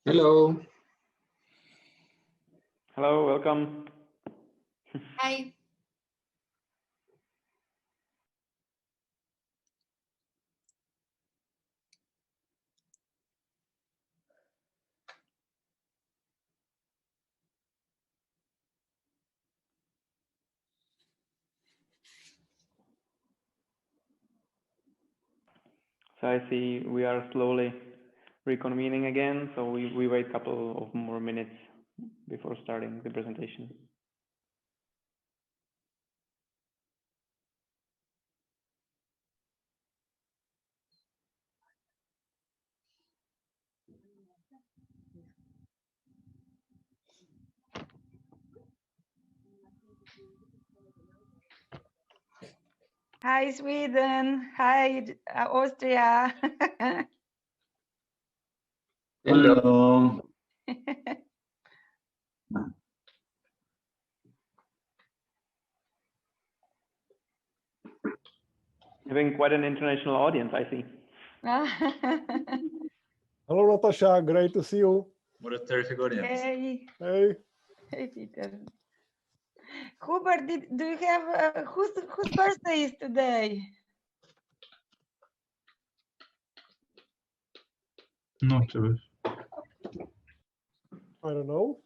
Hello. Hello, welcome. Hi. So I see we are slowly reconvening again, so we wait a couple of more minutes before starting the presentation. Hi, Sweden. Hi, Austria. Hello. Having quite an international audience, I see. Hello, Natasha. Great to see you. What a terrific audience. Hey. Hey. Hey, Peter. Hubert, do you have whose birthday is today? Not sure. I don't know.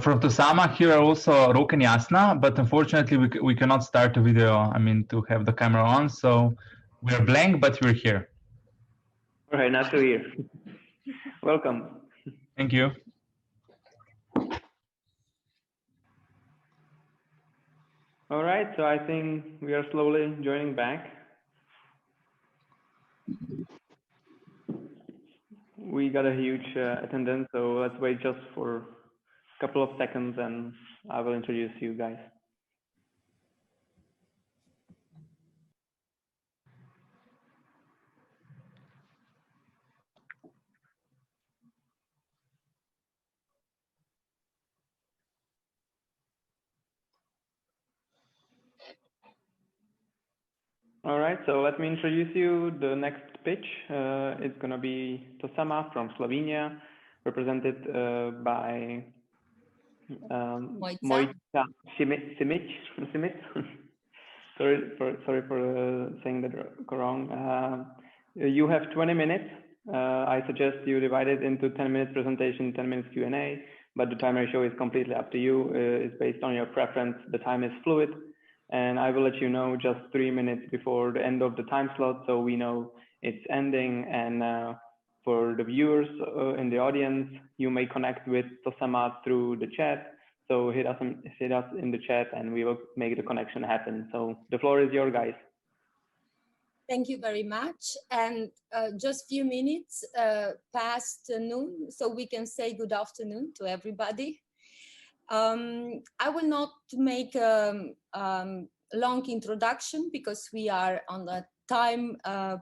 From Tosama, here are also Rok and Jasna, but unfortunately we cannot start the video, to have the camera on, so we're blank, but we're here. All right, nice to hear. Welcome. Thank you. All right, so I think we are slowly joining back. We got a huge attendance, so let's wait just for a couple of seconds and I will introduce you guys. All right, so let me introduce you. The next pitch is going to be Tosama from Slovenia, represented by Mojca Simic. sorry for saying that wrong. You have 20 minutes. I suggest you divide it into 10 minutes presentation, 10 minutes Q&A, but the time ratio is completely up to you. It's based on your preference. The time is fluid. And I will let you know just 3 minutes before the end of the time slot, so we know it's ending. And for the viewers in the audience, you may connect with Tosama through the chat. So hit us in the chat and we will make the connection happen. So the floor is yours, guys. Thank you very much. And just few minutes past noon, so we can say good afternoon to everybody. I will not make a long introduction because we are on the time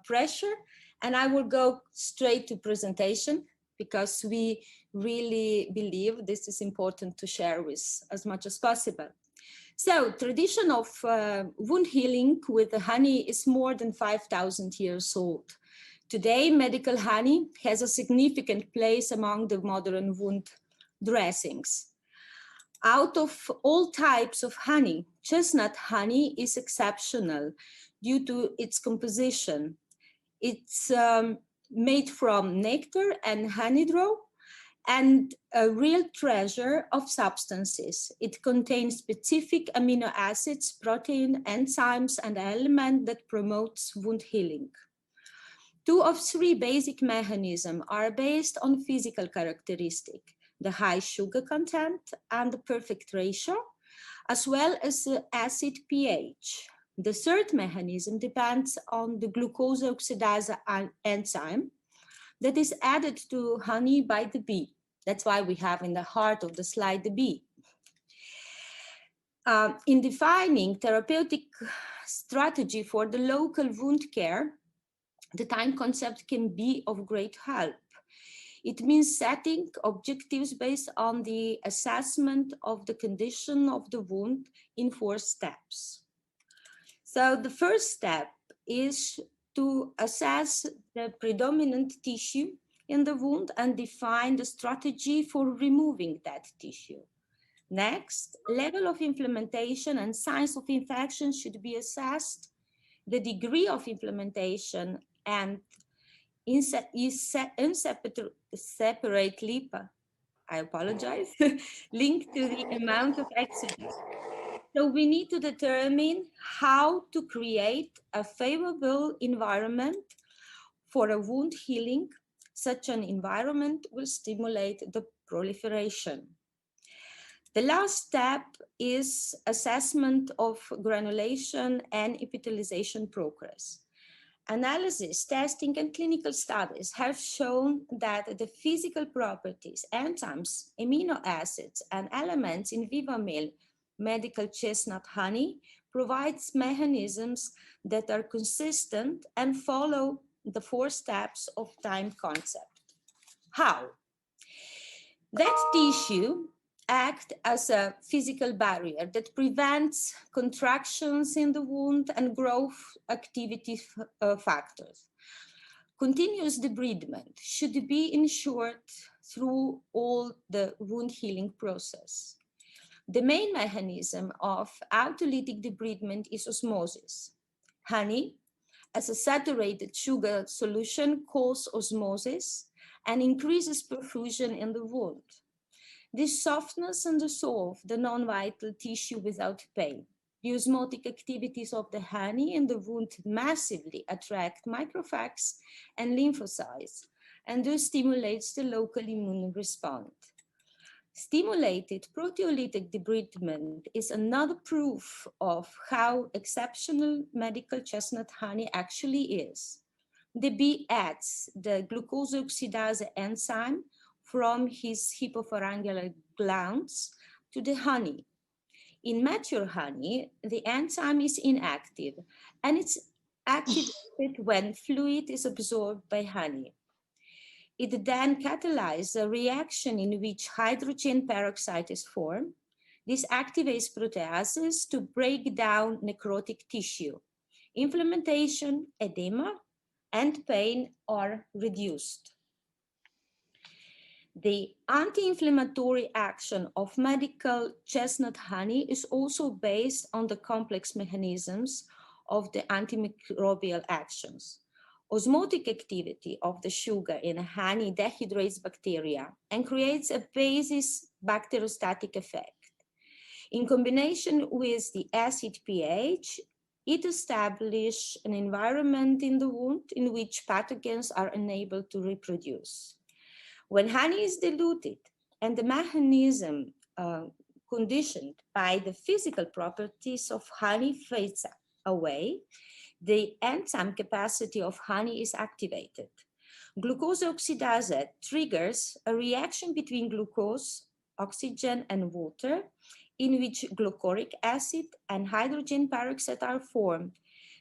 pressure, and I will go straight to presentation because we really believe this is important to share with as much as possible. So tradition of wound healing with honey is more than 5,000 years old. Today, medical honey has a significant place among the modern wound dressings. Out of all types of honey, chestnut honey is exceptional due to its composition. It's made from nectar and honey drop and a real treasure of substances. It contains specific amino acids, protein, enzymes, and elements that promotes wound healing. 2 of 3 basic mechanisms are based on physical characteristics: the high sugar content and the perfect ratio, as well as the acid pH. The third mechanism depends on the glucose oxidase enzyme that is added to honey by the bee. That's why we have in the heart of the slide the bee. In defining therapeutic strategy for the local wound care, the time concept can be of great help. It means setting objectives based on the assessment of the condition of the wound in 4 steps. So the first step is to assess the predominant tissue in the wound and define the strategy for removing that tissue. Next, level of inflammation and signs of infection should be assessed. The degree of inflammation and separately, I apologize, linked to the amount of exudate. So we need to determine how to create a favorable environment for a wound healing. Such an environment will stimulate the proliferation. The last step is assessment of granulation and epithelialization progress. Analysis, testing, and clinical studies have shown that the physical properties, enzymes, amino acids, and elements in viva meal medical chestnut honey provides mechanisms that are consistent and follow the 4 steps of time concept. How? That tissue acts as a physical barrier that prevents contractions in the wound and growth activity factors. Continuous debridement should be ensured through all the wound healing process. The main mechanism of autolytic debridement is osmosis. Honey, as a saturated sugar solution, causes osmosis and increases perfusion in the wound. This softens and dissolves the non-vital tissue without pain. The osmotic activities of the honey in the wound massively attract macrophages and lymphocytes, and thus stimulates the local immune response. Stimulated proteolytic debridement is another proof of how exceptional medical chestnut honey actually is. The bee adds the glucose oxidase enzyme from his hypopharyngeal glands to the honey. In mature honey, the enzyme is inactive and it's activated when fluid is absorbed by honey. It then catalyzes a reaction in which hydrogen peroxide is formed. This activates proteases to break down necrotic tissue. Inflammation, edema, and pain are reduced. The anti-inflammatory action of medical chestnut honey is also based on the complex mechanisms of the antimicrobial actions. Osmotic activity of the sugar in honey dehydrates bacteria and creates a basis bacteriostatic effect. In combination with the acid pH, it establishes an environment in the wound in which pathogens are unable to reproduce. When honey is diluted and the mechanism conditioned by the physical properties of honey fades away, the enzyme capacity of honey is activated. Glucose oxidase triggers a reaction between glucose, oxygen, and water, in which glucoric acid and hydrogen peroxide are formed.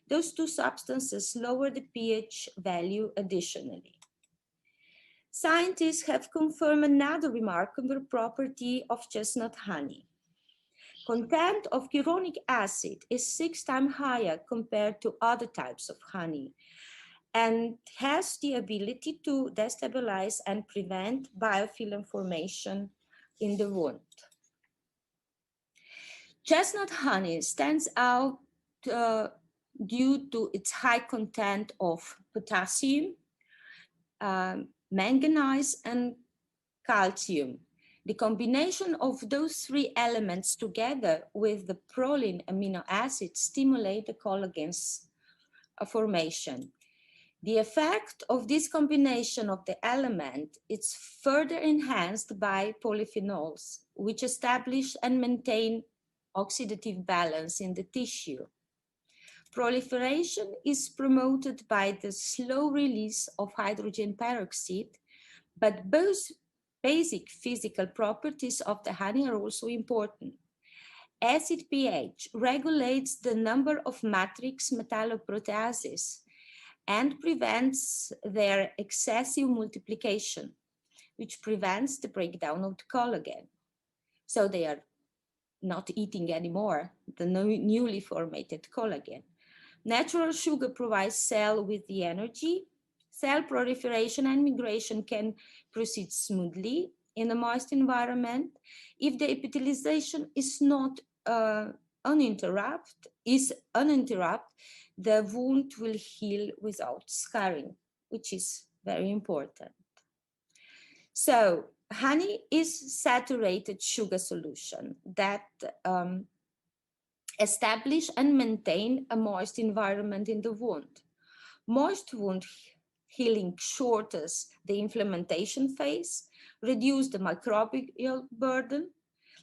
Those 2 substances lower the pH value additionally. Scientists have confirmed another remarkable property of chestnut honey. Content of chironic acid is 6 times higher compared to other types of honey and has the ability to destabilize and prevent biofilm formation in the wound. Chestnut honey stands out due to its high content of potassium, manganese, and calcium. The combination of those 3 elements together with the proline amino acid stimulate the collagen's formation. The effect of this combination of the element is further enhanced by polyphenols, which establish and maintain oxidative balance in the tissue. Proliferation is promoted by the slow release of hydrogen peroxide, but both basic physical properties of the honey are also important. acid pH regulates the number of matrix metalloproteases and prevents their excessive multiplication, which prevents the breakdown of the collagen. So they are not eating anymore the newly formatted collagen. Natural sugar provides cell with the energy. Cell proliferation and migration can proceed smoothly in a moist environment. If the epithelialization is not uninterrupted, the wound will heal without scarring, which is very important. So honey is saturated sugar solution that establish and maintain a moist environment in the wound. Moist wound healing shortens the inflammation phase, reduces the microbial burden,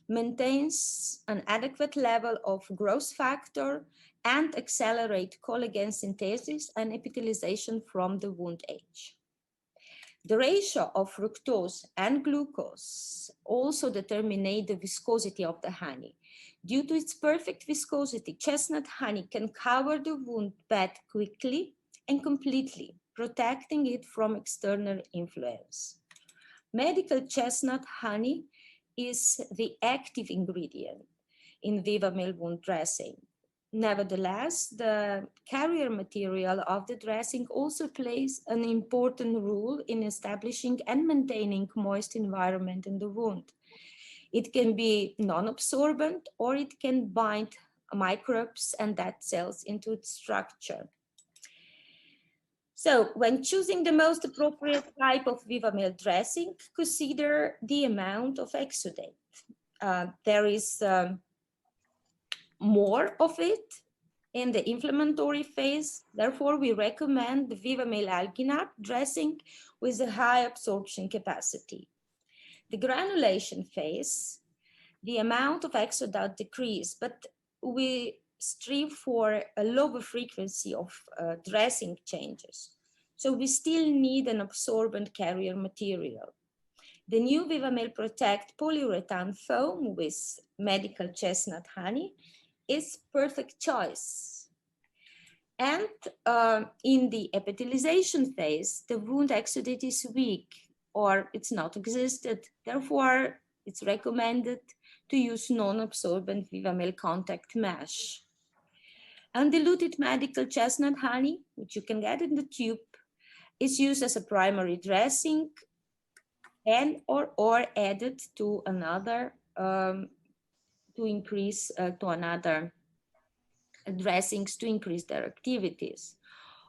maintains an adequate level of growth factor, and accelerate collagen synthesis and epithelialization from the wound edge. The ratio of fructose and glucose also determine the viscosity of the honey. Due to its perfect viscosity, chestnut honey can cover the wound bed quickly and completely, protecting it from external influence. Medical chestnut honey is the active ingredient in Vivamil wound dressing. Nevertheless, the carrier material of the dressing also plays an important role in establishing and maintaining moist environment in the wound. It can be non-absorbent or it can bind microbes and dead cells into its structure. So when choosing the most appropriate type of Vivamil dressing, consider the amount of exudate. There is more of it in the inflammatory phase. Therefore, we recommend the Vivamil alginate dressing with a high absorption capacity. The granulation phase, the amount of exudate decreases, but we strive for a lower frequency of dressing changes. So we still need an absorbent carrier material. The new Vivamil Protect polyurethane foam with medical chestnut honey is perfect choice. And in the epithelialization phase, the wound exudate is weak or it's not existed. Therefore, it's recommended to use non-absorbent Vivamil contact mesh. Undiluted medical chestnut honey, which you can get in the tube, is used as a primary dressing and or added to another dressings to increase their activities.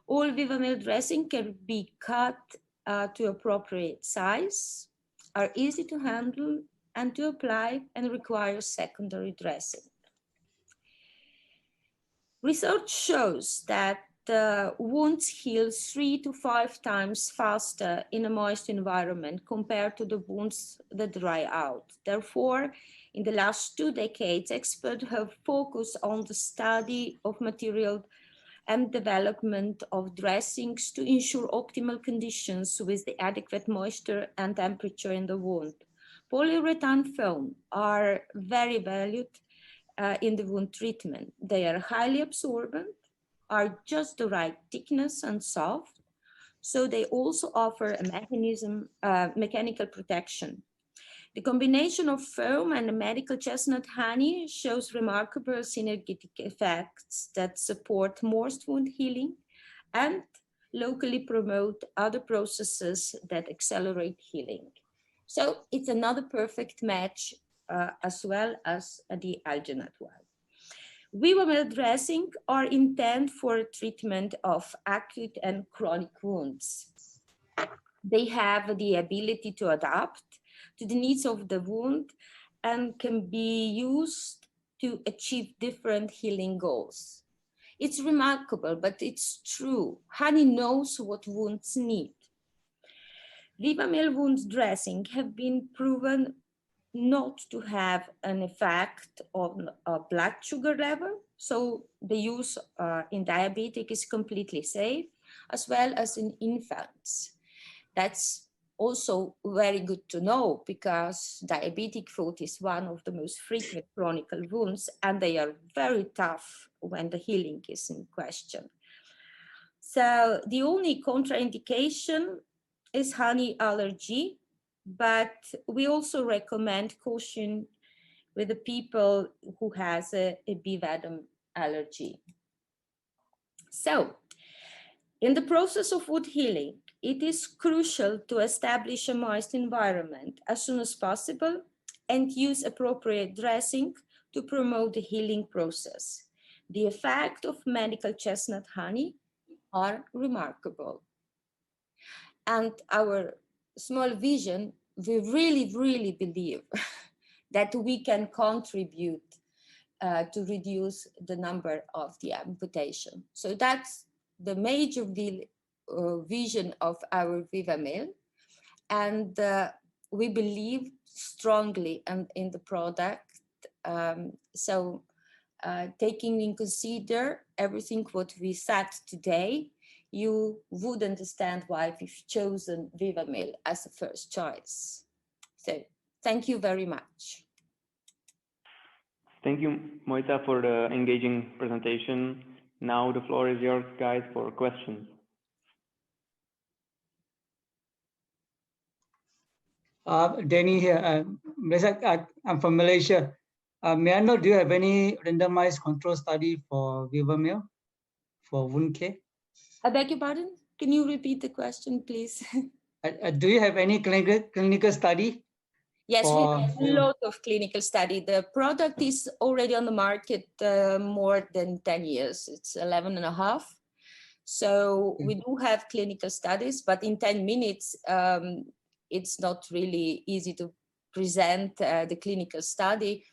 All Vivamil dressing can be cut to appropriate size, are easy to handle and to apply, and require secondary dressing. Research shows that wounds heal 3 to 5 times faster in a moist environment compared to the wounds that dry out. Therefore, in the last 2 decades, experts have focused on the study of material and development of dressings to ensure optimal conditions with the adequate moisture and temperature in the wound. Polyurethane foam are very valued in the wound treatment. They are highly absorbent, are just the right thickness and soft, so they also offer a mechanical protection. The combination of foam and medical chestnut honey shows remarkable synergetic effects that support moist wound healing and locally promote other processes that accelerate healing. So it's another perfect match as well as the alginate one. Vivamil dressing are intended for treatment of acute and chronic wounds. They have the ability to adapt to the needs of the wound and can be used to achieve different healing goals. It's remarkable, but it's true. Honey knows what wounds need. Vivamil wound dressing have been proven not to have an effect on blood sugar level. So the use in diabetic is completely safe, as well as in infants. That's also very good to know, because diabetic foot is one of the most frequent chronic wounds, and they are very tough when the healing is in question. So the only contraindication is honey allergy, but we also recommend caution with the people who has a bee venom allergy. So in the process of wound healing, it is crucial to establish a moist environment as soon as possible and use appropriate dressing to promote the healing process. The effect of medical chestnut honey are remarkable. And our small vision, we really believe that we can contribute to reduce the number of the amputation. So that's the major vision of our VivaMail. And we believe strongly in the product. Taking in consider everything what we said today, you would understand why we've chosen VivaMail as a first choice. So thank you very much. Thank you, Moita, for the engaging presentation. Now the floor is yours, guys, for questions. Danny here. I'm from Malaysia. May I know, do you have any randomized control study for VivaMail for wound care? I beg your pardon? Can you repeat the question, please? Do you have any clinical study? Yes, we have a lot of clinical study. The product is already on the market more than 10 years. It's 11 and a half. So we do have clinical studies, but in 10 minutes, it's not really easy to present the clinical study.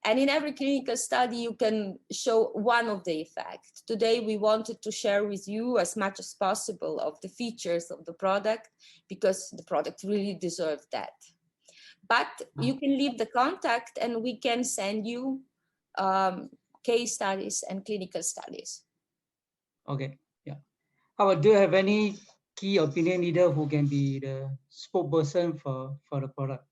And in every clinical study, you can show one of the effects. Today, we wanted to share with you as much as possible of the features of the product, because the product really deserves that. But you can leave the contact and we can send you case studies and clinical studies. Okay, yeah. How about, do you have any key opinion leader who can be the spokesperson for the product?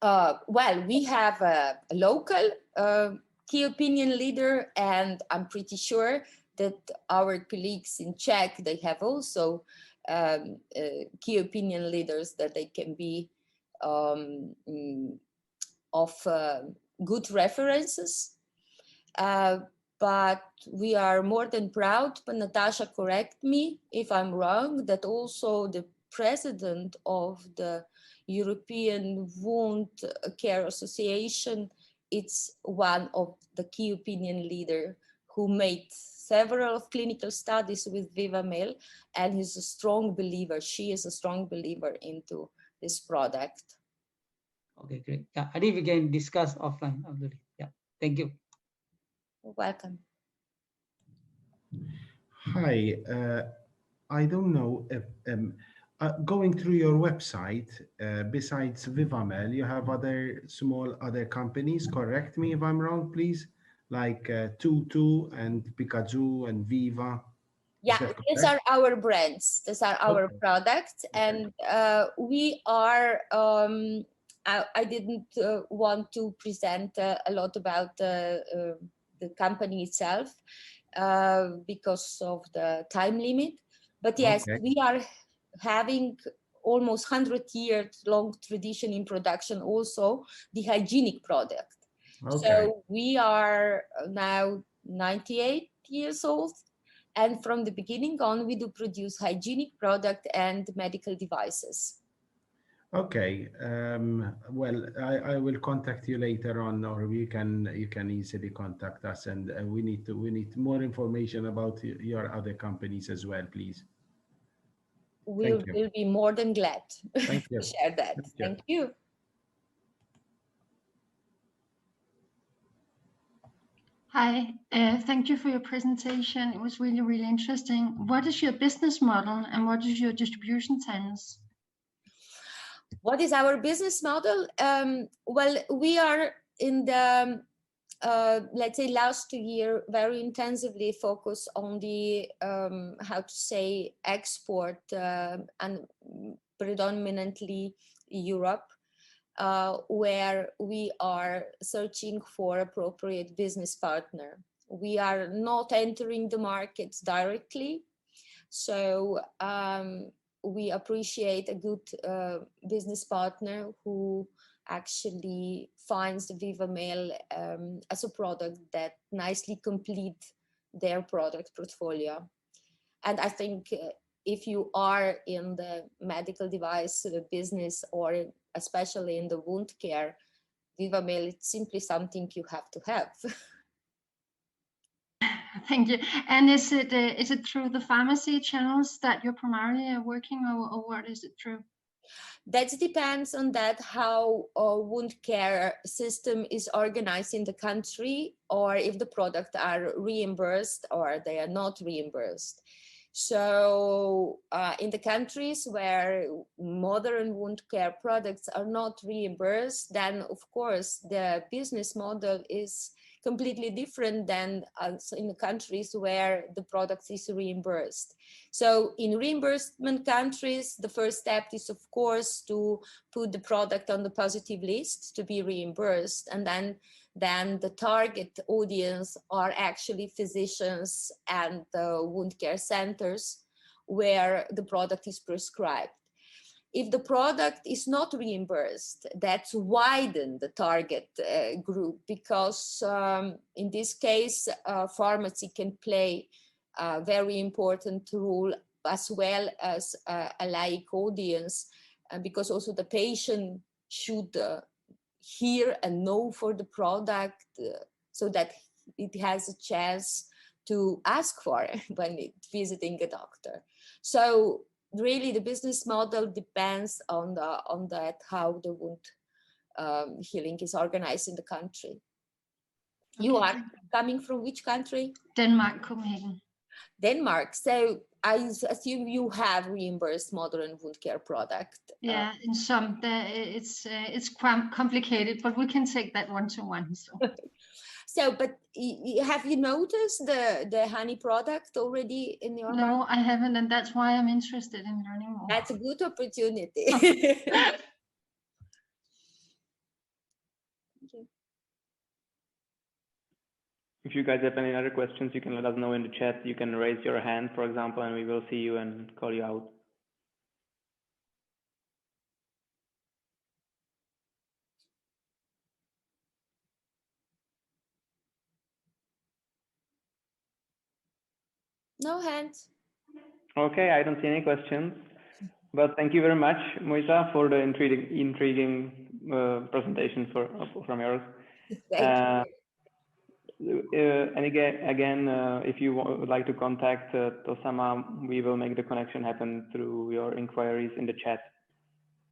Well, we have a local key opinion leader, and I'm pretty sure that our colleagues in Czech, they have also key opinion leaders that they can be of good references. But we are more than proud, but Natasha, correct me if I'm wrong, that also the president of the European Wound Care Association, it's one of the key opinion leader who made several of clinical studies with VivaMail, and is a strong believer. She is a strong believer into this product. Okay, great. Yeah, I think we can discuss offline. Yeah, thank you. You're welcome. Hi, I don't know if going through your website, besides VivaMail, you have other companies. Correct me if I'm wrong, please. Like Tutu and Pikachu and Viva. Yeah, these are our brands. These are our products, and we are. I didn't want to present a lot about the company itself because of the time limit. But yes, we are having almost 100-year-long tradition in production. Also, the hygienic product. So we are now 98 years old. And from the beginning on, we do produce hygienic product and medical devices. Okay. Well, I will contact you later on, or you can easily contact us, and we need more information about your other companies as well, please. We'll be more than glad to share that. Thank you. Hi, thank you for your presentation. It was really interesting. What is your business model and what is your distribution channels? What is our business model? Well, we are in the let's say last year, very intensively focused on the, how to say, export and predominantly Europe, where we are searching for appropriate business partner. We are not entering the markets directly, so we appreciate a good business partner who actually finds the Vivamail as a product that nicely complete their product portfolio. And I think if you are in the medical device business, or especially in the wound care, Vivamail, it's simply something you have to have. Thank you. And is it through the pharmacy channels that you're primarily working, or what is it through? That depends on that how a wound care system is organized in the country, or if the products are reimbursed or they are not reimbursed. So in the countries where modern wound care products are not reimbursed, then of course the business model is completely different than in the countries where the product is reimbursed. So in reimbursement countries, the first step is of course to put the product on the positive list to be reimbursed, and then the target audience are actually physicians and the wound care centers where the product is prescribed. If the product is not reimbursed, that's widen the target group, because in this case, pharmacy can play a very important role, as well as a laic audience, because also the patient should hear and know for the product so that it has a chance to ask for it when it's visiting a doctor. So really the business model depends on that how the wound healing is organized in the country. Okay. You are coming from which country? Denmark, Copenhagen. Denmark. So I assume you have reimbursed modern wound care product. Yeah, in some it's quite complicated, but we can take that one-to-one. So. So, but have you noticed the honey product already in your No, market? I haven't, and that's why I'm interested in learning more. That's a good opportunity. If you guys have any other questions, you can let us know in the chat. You can raise your hand, for example, and we will see you and call you out. No hands. Okay, I don't see any questions. But thank you very much, Moisa, for the intriguing presentation from yours. Thank you. And again, if you would like to contact Tosama, we will make the connection happen through your inquiries in the chat.